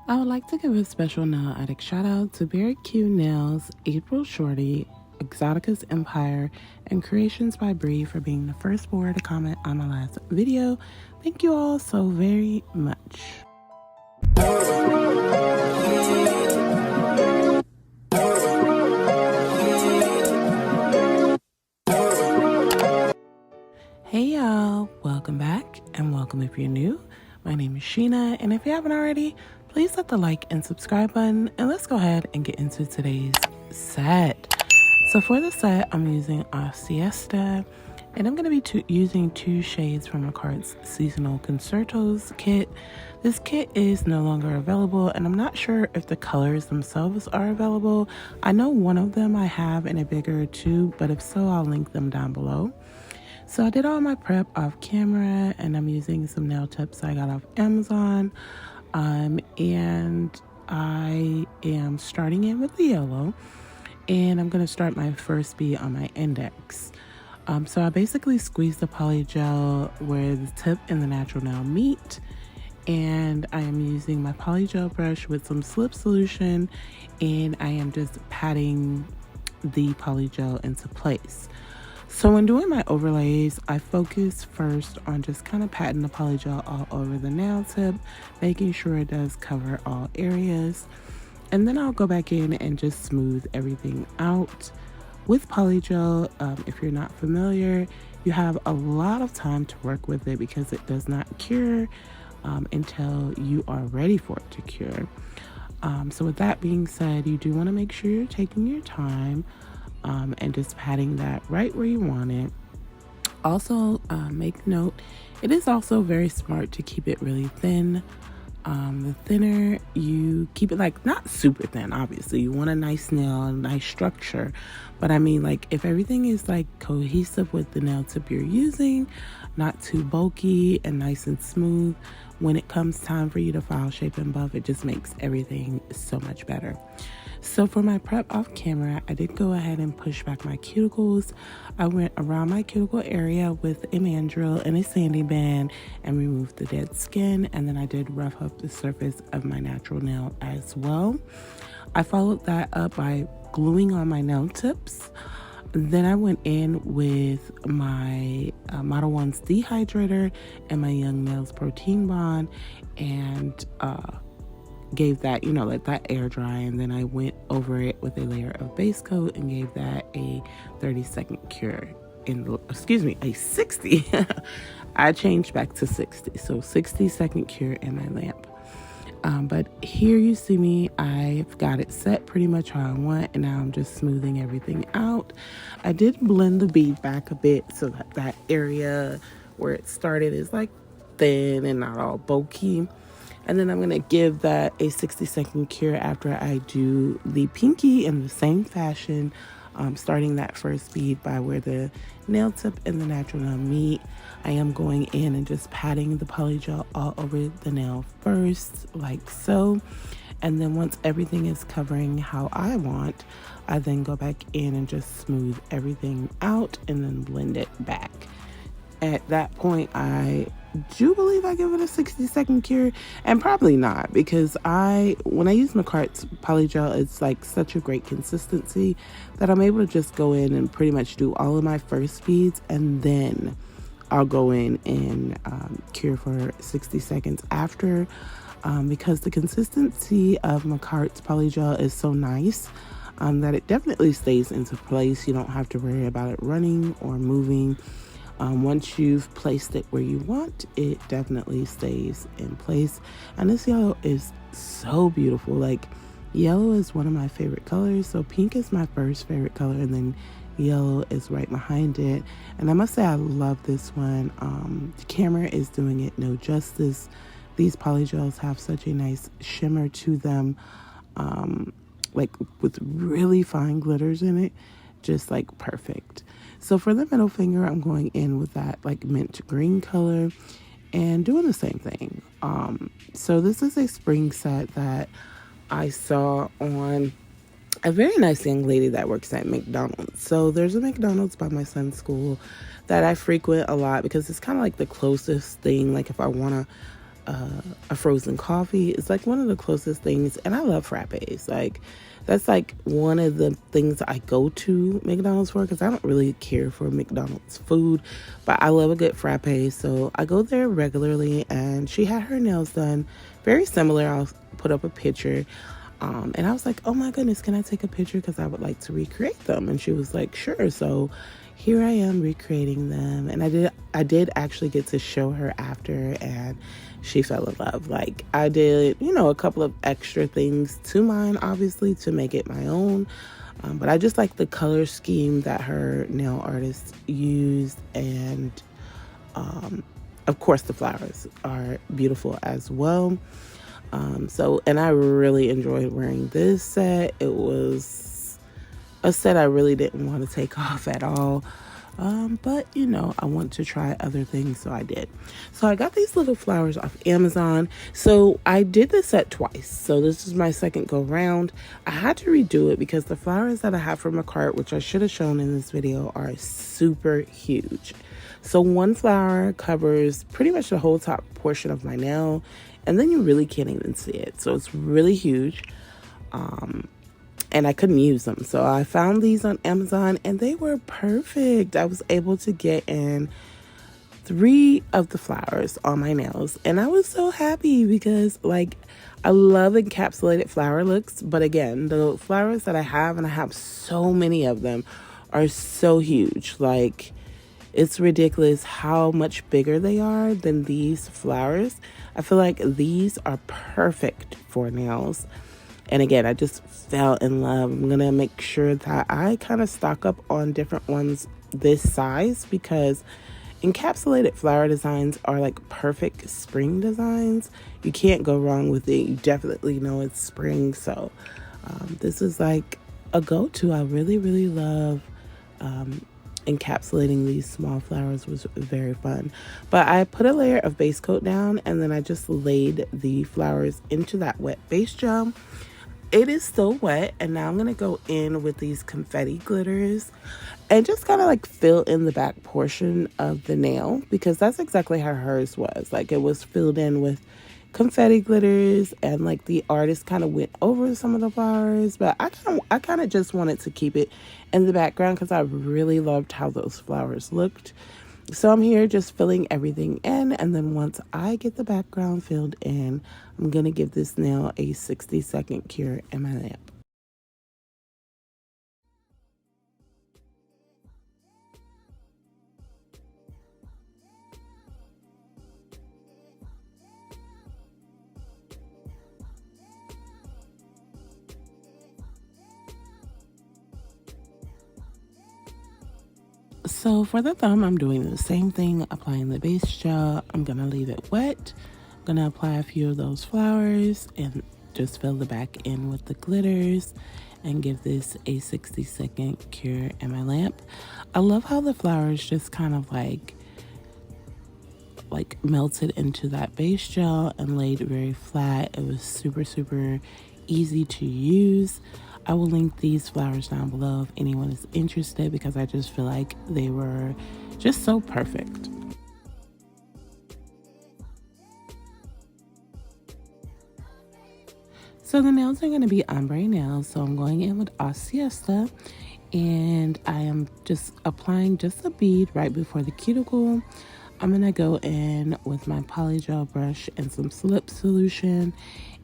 I would like to give a special nail addict shout out to Very Cute Nails, April Shorty, Exotica's Empire, and Creations by Bree for being the first four to comment on my last video. Thank you all so very much. Hey y'all, welcome back and welcome if you're new. My name is Sheena, and if you haven't already, please hit the like and subscribe button, and let's go ahead and get into today's set. So for the set, I'm using a Siesta, and I'm going to be using two shades from Makart's Seasonal Concertos kit. This kit is no longer available, and I'm not sure if the colors themselves are available. I know one of them I have in a bigger tube, but if so, I'll link them down below. So I did all my prep off camera, and I'm using some nail tips I got off Amazon. And I am starting in with the yellow, and I'm going to start my first bead on my index. So I basically squeeze the polygel where the tip and the natural nail meet, and I am using my polygel brush with some slip solution, and I am just patting the polygel into place. So when doing my overlays, I focus first on just kind of patting the polygel all over the nail tip, making sure it does cover all areas. And then I'll go back in and just smooth everything out. With polygel, if you're not familiar, you have a lot of time to work with it because it does not cure until you are ready for it to cure. So with that being said, you do want to make sure you're taking your time and just patting that right where you want it. Also, make note, it is also very smart to keep it really thin. The thinner you keep it, like not super thin, obviously you want a nice nail, a nice structure, but I mean, like if everything is like cohesive with the nail tip you're using, not too bulky and nice and smooth, when it comes time for you to file, shape, and buff, it just makes everything so much better. So for my prep off camera, I did go ahead and push back my cuticles. I went around my cuticle area with a mandrel and a sanding band and removed the dead skin, and then I did rough up the surface of my natural nail as well. I followed that up by gluing on my nail tips. Then I went in with my Model 1's dehydrator and my Young Nails protein bond, and gave that, let that air dry, and then I went over it with a layer of base coat and gave that a 30-second cure a 60 I changed back to 60, so 60-second cure in my lamp. But here you see me, I've got it set pretty much how I want, and now I'm just smoothing everything out. I did blend the bead back a bit so that that area where it started is like thin and not all bulky. And then I'm going to give that a 60-second cure after I do the pinky in the same fashion, starting that first bead by where the nail tip and the natural nail meet. I am going in and just patting the polygel all over the nail first, like so. And then once everything is covering how I want, I then go back in and just smooth everything out and then blend it back. At that point, I do believe I give it a 60-second cure, and probably not, because when I use Makart's polygel, it's like such a great consistency that I'm able to just go in and pretty much do all of my first beads, and then I'll go in and cure for 60 seconds after, because the consistency of Makart's polygel is so nice that it definitely stays into place. You don't have to worry about it running or moving. Once you've placed it where you want, it definitely stays in place. And this yellow is so beautiful. Like, yellow is one of my favorite colors. So pink is my first favorite color, and then yellow is right behind it. And I must say I love this one. The camera is doing it no justice. These polygels have such a nice shimmer to them, like with really fine glitters in it, just like perfect. So for the middle finger, I'm going in with that like mint green color and doing the same thing. So this is a spring set that I saw on a very nice young lady that works at McDonald's. So there's a McDonald's by my son's school that I frequent a lot because it's kind of like the closest thing. Like if I want to a frozen coffee. It's like one of the closest things, and I love frappes. Like that's like one of the things I go to McDonald's for, because I don't really care for McDonald's food, but I love a good frappe. So I go there regularly, and she had her nails done very similar. I'll put up a picture. And I was like, oh my goodness, can I take a picture? Because I would like to recreate them. And she was like, sure. So here I am recreating them. And I did actually get to show her after, and she fell in love. Like I did, a couple of extra things to mine, obviously, to make it my own. But I just like the color scheme that her nail artist used. And of course, the flowers are beautiful as well. And I really enjoyed wearing this set. It was a set I really didn't want to take off at all. But I want to try other things, so I did. So I got these little flowers off Amazon. So I did this set twice. So this is my second go round. I had to redo it because the flowers that I have from my cart, which I should have shown in this video, are super huge. So one flower covers pretty much the whole top portion of my nail, and then you really can't even see it. So it's really huge. And I couldn't use them. So I found these on Amazon, and they were perfect. I was able to get in 3 of the flowers on my nails. And I was so happy because, like, I love encapsulated flower looks. But again, the flowers that I have, and I have so many of them, are so huge. Like, it's ridiculous how much bigger they are than these flowers. I feel like these are perfect for nails. And again, I just fell in love. I'm going to make sure that I kind of stock up on different ones this size, because encapsulated flower designs are like perfect spring designs. You can't go wrong with it. You definitely know it's spring. So this is like a go-to. I really, really love encapsulating these small flowers. Was very fun. But I put a layer of base coat down, and then I just laid the flowers into that wet base gel. It is still wet, and now I'm going to go in with these confetti glitters and just kind of like fill in the back portion of the nail, because that's exactly how hers was. Like, it was filled in with confetti glitters, and like the artist kind of went over some of the flowers, but I kind of just wanted to keep it in the background because I really loved how those flowers looked. So I'm here just filling everything in, and then once I get the background filled in, I'm going to give this nail a 60-second cure in my lamp. So for the thumb, I'm doing the same thing, applying the base gel. I'm going to leave it wet. I'm going to apply a few of those flowers and just fill the back in with the glitters and give this a 60-second cure in my lamp. I love how the flowers just kind of like melted into that base gel and laid very flat. It was super, super easy to use. I will link these flowers down below if anyone is interested, because I just feel like they were just so perfect. So the nails are going to be ombre nails. So I'm going in with A Siesta, and I am just applying just a bead right before the cuticle. I'm going to go in with my Polygel brush and some slip solution,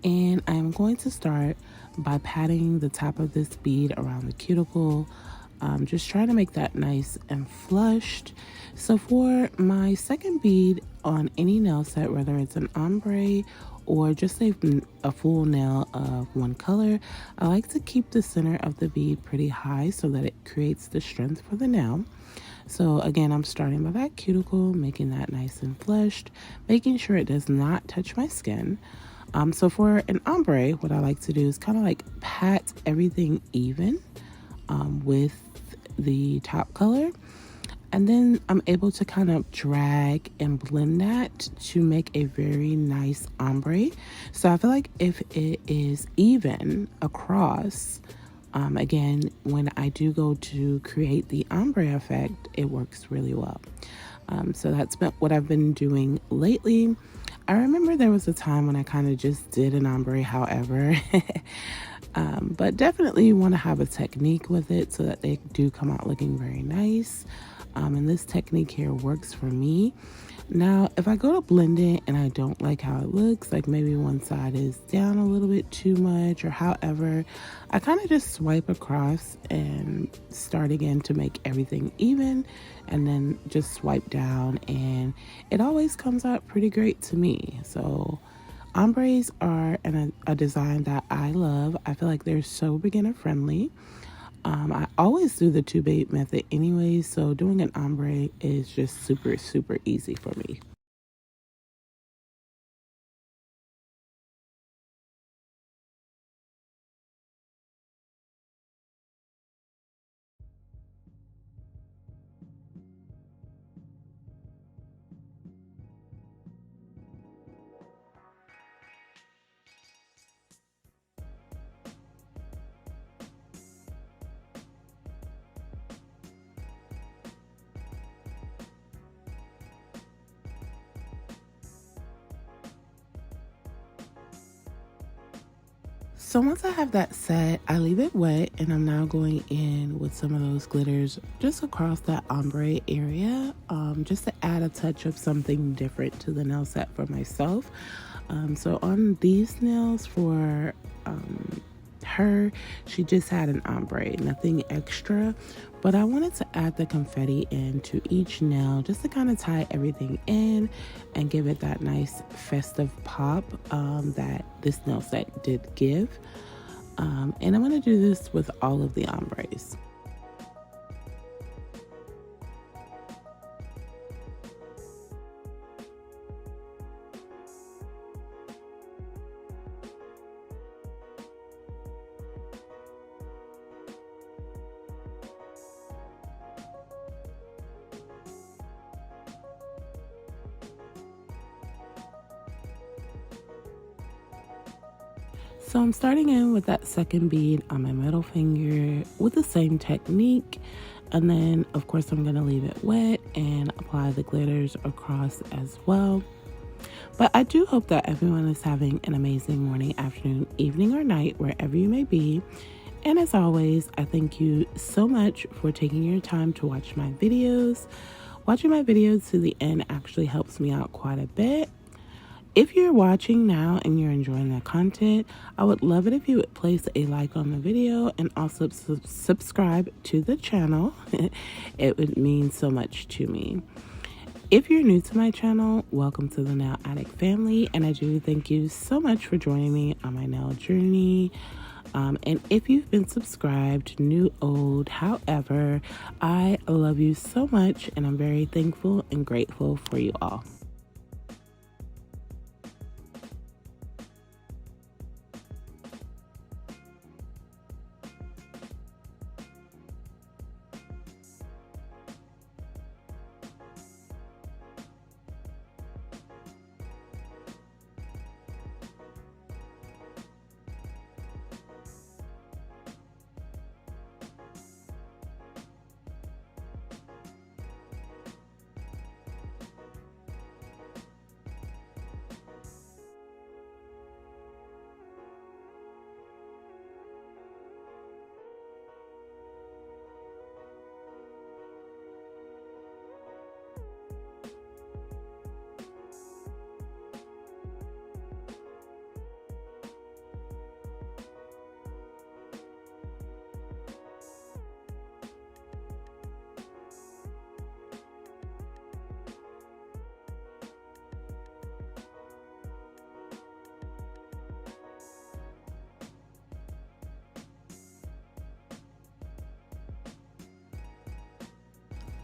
and I'm going to start by patting the top of this bead around the cuticle, just trying to make that nice and flushed. So for my second bead on any nail set, whether it's an ombre or just a full nail of one color, I like to keep the center of the bead pretty high so that it creates the strength for the nail. So again, I'm starting by that cuticle, making that nice and flushed, making sure it does not touch my skin. So for an ombre, what I like to do is kind of like pat everything even with the top color. And then I'm able to kind of drag and blend that to make a very nice ombre. So I feel like if it is even across, again, when I do go to create the ombre effect, it works really well. So that's what I've been doing lately. I remember there was a time when I kind of just did an ombre, however. But definitely you want to have a technique with it so that they do come out looking very nice. And this technique here works for me. Now, if I go to blend it and I don't like how it looks, like maybe one side is down a little bit too much or however, I kind of just swipe across and start again to make everything even, and then just swipe down, and it always comes out pretty great to me. So ombres are a design that I love. I feel like they're so beginner friendly. I always do the 2-bait method anyway, so doing an ombre is just super, super easy for me. So once I have that set, I leave it wet, and I'm now going in with some of those glitters just across that ombre area, just to add a touch of something different to the nail set for myself. So on these nails for her, she just had an ombre, nothing extra, but I wanted to add the confetti into each nail just to kind of tie everything in and give it that nice festive pop that this nail set did give. And I'm going to do this with all of the ombres. So I'm starting in with that second bead on my middle finger with the same technique. And then, of course, I'm going to leave it wet and apply the glitters across as well. But I do hope that everyone is having an amazing morning, afternoon, evening, or night, wherever you may be. And as always, I thank you so much for taking your time to watch my videos. Watching my videos to the end actually helps me out quite a bit. If you're watching now and you're enjoying the content, I would love it if you would place a like on the video and also subscribe to the channel. It would mean so much to me. If you're new to my channel, welcome to the Nail Addict family, and I do thank you so much for joining me on my nail journey. And if you've been subscribed, new, old, however, I love you so much, and I'm very thankful and grateful for you all.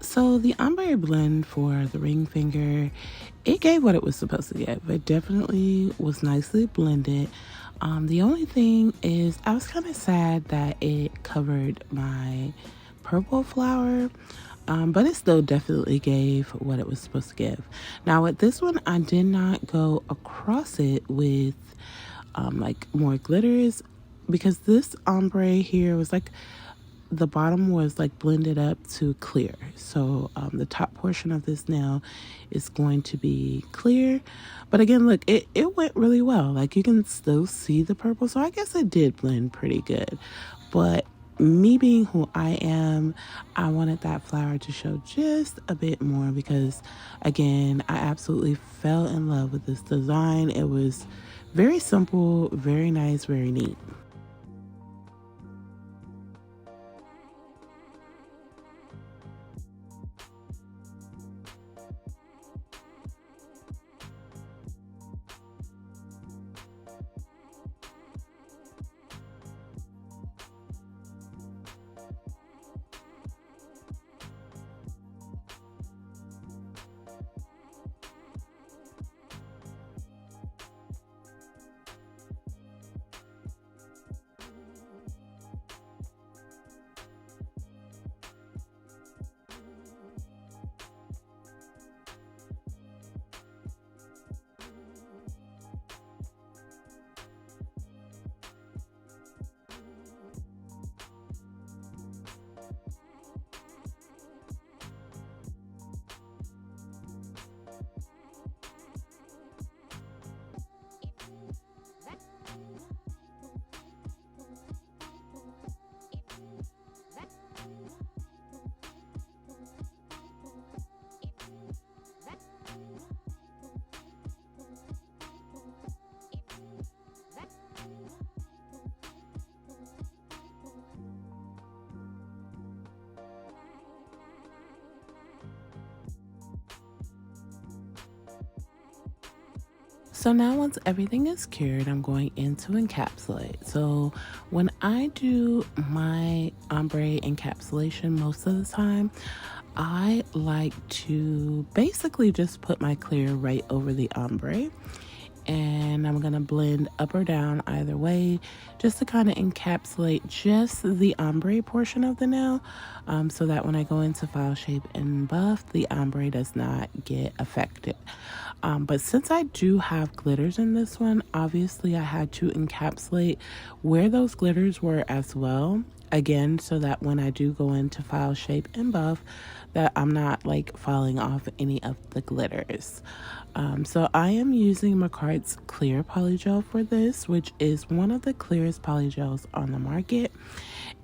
So the ombre blend for the ring finger, it gave what it was supposed to give. It definitely was nicely blended. The only thing is I was kind of sad that it covered my purple flower, but it still definitely gave what it was supposed to give. Now with this one, I did not go across it with like more glitters, because this ombre here was like the bottom was like blended up to clear. So the top portion of this nail is going to be clear. But again, look, it went really well. Like you can still see the purple. So I guess it did blend pretty good. But me being who I am, I wanted that flower to show just a bit more because, again, I absolutely fell in love with this design. It was very simple, very nice, very neat. So now once everything is cured, I'm going into encapsulate. So when I do my ombre encapsulation most of the time, I like to basically just put my clear right over the ombre. And I'm going to blend up or down either way just to kind of encapsulate just the ombre portion of the nail so that when I go into file shape and buff, the ombre does not get affected. But since I do have glitters in this one, obviously I had to encapsulate where those glitters were as well. Again, so that when I do go into file shape and buff, that I'm not like falling off any of the glitters. So I am using Makart's clear polygel for this, which is one of the clearest polygels on the market.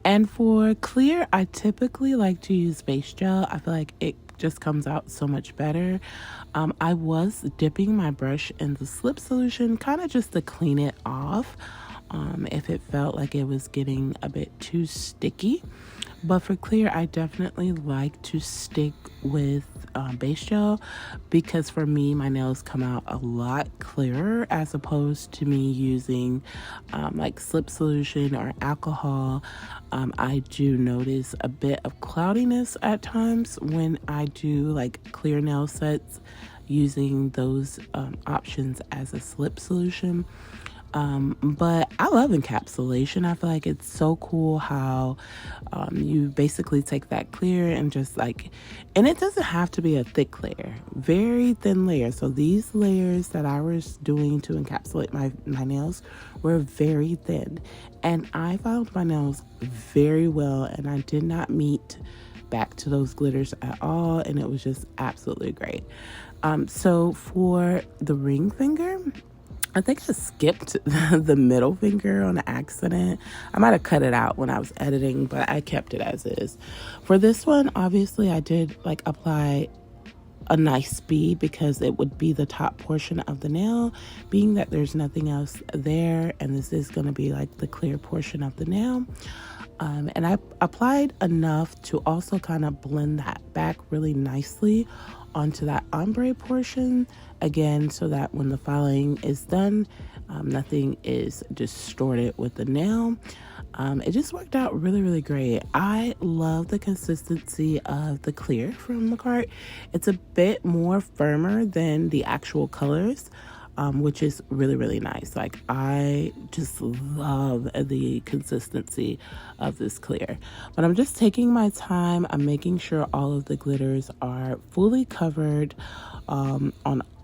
And for clear, I typically like to use base gel. I feel like it just comes out so much better. I was dipping my brush in the slip solution kind of just to clean it off if it felt like it was getting a bit too sticky. But for clear, I definitely like to stick with base gel because for me, my nails come out a lot clearer as opposed to me using like slip solution or alcohol. I do notice a bit of cloudiness at times when I do like clear nail sets using those options as a slip solution. But I love encapsulation. I feel like it's so cool how you basically take that clear and just like, and it doesn't have to be a thick layer, very thin layer. So these layers that I was doing to encapsulate my nails were very thin, and I filed my nails very well, and I did not meet back to those glitters at all, and it was just absolutely great. So for the ring finger, I think I skipped the middle finger on accident. I might have cut it out when I was editing, but I kept it as is. For this one, obviously I did like apply a nice speed because it would be the top portion of the nail, being that there's nothing else there, and this is going to be like the clear portion of the nail. And I applied enough to also kind of blend that back really nicely onto that ombre portion, again, so that when the filing is done, nothing is distorted with the nail. It just worked out really, really great. I love the consistency of the clear from Macart. It's a bit more firmer than the actual colors, which is really, really nice. Like, I just love the consistency of this clear. But I'm just taking my time. I'm making sure all of the glitters are fully covered on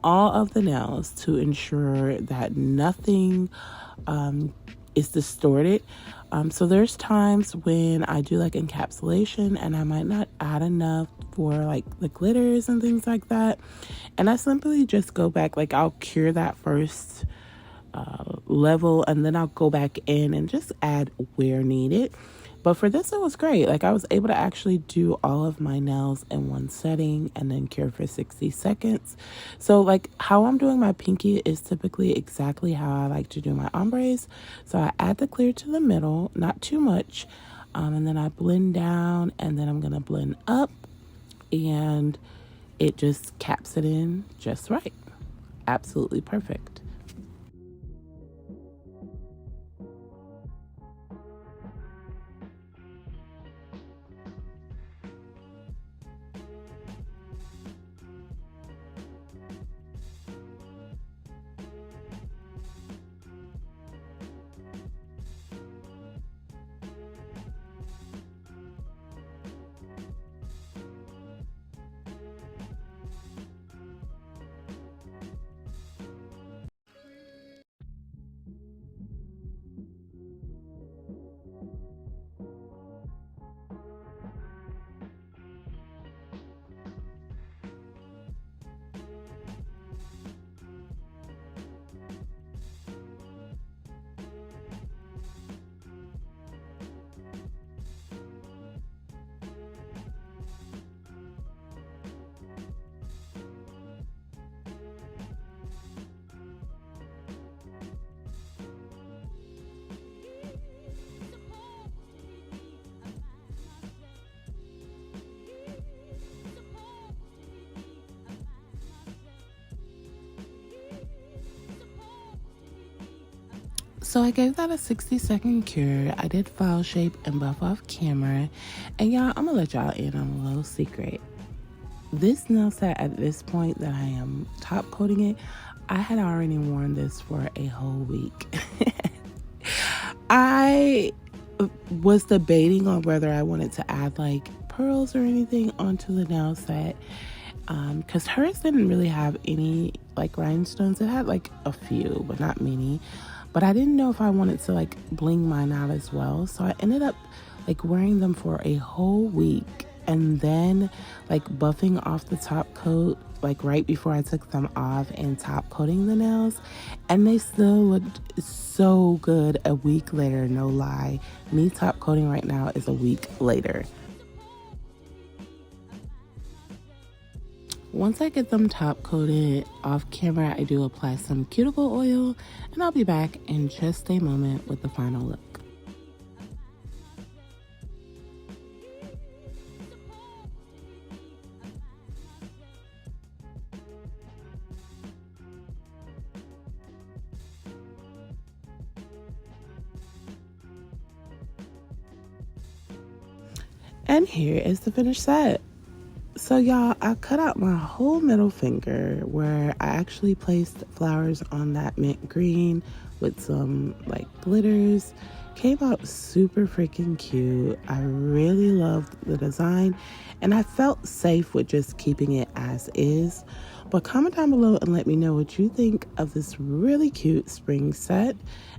all of the nails to ensure that nothing it's distorted. So there's times when I do like encapsulation and I might not add enough for like the glitters and things like that. And I simply just go back, like I'll cure that first level and then I'll go back in and just add where needed. But for this, it was great. Like I was able to actually do all of my nails in one setting and then cure for 60 seconds. So like how I'm doing my pinky is typically exactly how I like to do my ombres. So I add the clear to the middle, not too much. And then I blend down and then I'm going to blend up and it just caps it in just right. Absolutely perfect. So I gave that a 60-second cure. I did file shape and buff off camera. And y'all, I'm gonna let y'all in on a little secret. This nail set at this point that I am top coating it, I had already worn this for a whole week. I was debating on whether I wanted to add like pearls or anything onto the nail set. Because hers didn't really have any like rhinestones. It had like a few, but not many. But I didn't know if I wanted to like bling mine out as well. So I ended up like wearing them for a whole week and then like buffing off the top coat like right before I took them off and top coating the nails. And they still looked so good a week later, no lie. Me top coating right now is a week later. Once I get them top coated off camera, I do apply some cuticle oil and I'll be back in just a moment with the final look. And here is the finished set. So y'all, I cut out my whole middle finger where I actually placed flowers on that mint green with some like glitters. Came out super freaking cute. I really loved the design and I felt safe with just keeping it as is. But comment down below and let me know what you think of this really cute spring set.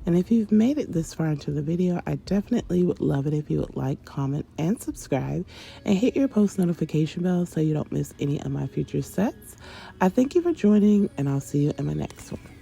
And if you've made it this far into the video, I definitely would love it if you would like, comment, and subscribe. And hit your post notification bell so you don't miss any of my future sets. I thank you for joining and I'll see you in my next one.